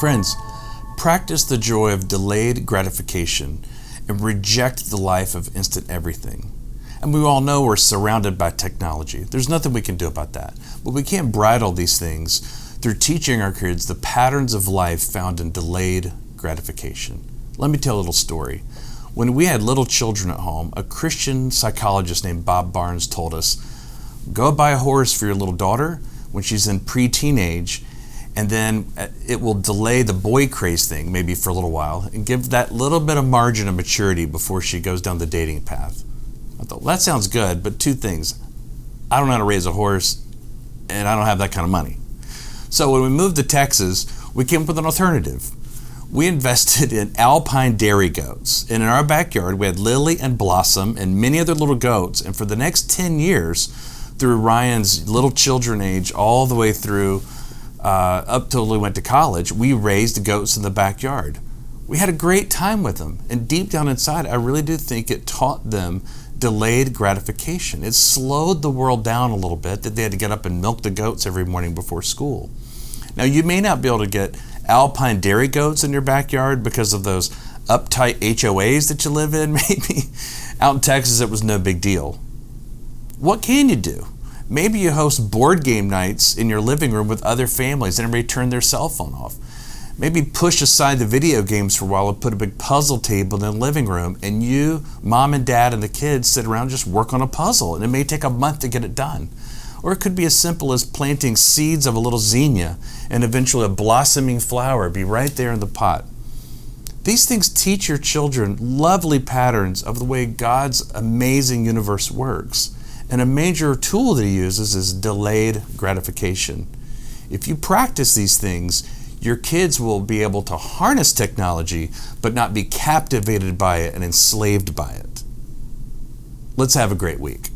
Friends, practice the joy of delayed gratification and reject the life of instant everything. And we all know we're surrounded by technology. There's nothing we can do about that. But we can't bridle these things through teaching our kids the patterns of life found in delayed gratification. Let me tell a little story. When we had little children at home, a Christian psychologist named Bob Barnes told us, go buy a horse for your little daughter when she's in pre-teenage, and then it will delay the boy craze thing maybe for a little while and give that little bit of margin of maturity before she goes down the dating path. I thought, well, that sounds good, but two things. I don't know how to raise a horse, and I don't have that kind of money. So when we moved to Texas, we came up with an alternative. We invested in alpine dairy goats. And in our backyard, we had Lily and Blossom and many other little goats. And for the next 10 years, through Ryan's little children age all the way through up till we went to college, we raised goats in the backyard. We had a great time with them. And deep down inside, I really do think it taught them delayed gratification. It slowed the world down a little bit that they had to get up and milk the goats every morning before school. Now, you may not be able to get alpine dairy goats in your backyard because of those uptight HOAs that you live in, maybe. Out in Texas, it was no big deal. What can you do? Maybe you host board game nights in your living room with other families and everybody turn their cell phone off. Maybe push aside the video games for a while and put a big puzzle table in the living room, and you, mom and dad and the kids sit around and just work on a puzzle, and it may take a month to get it done. Or it could be as simple as planting seeds of a little zinnia and eventually a blossoming flower be right there in the pot. These things teach your children lovely patterns of the way God's amazing universe works. And a major tool that he uses is delayed gratification. If you practice these things, your kids will be able to harness technology, but not be captivated by it and enslaved by it. Let's have a great week.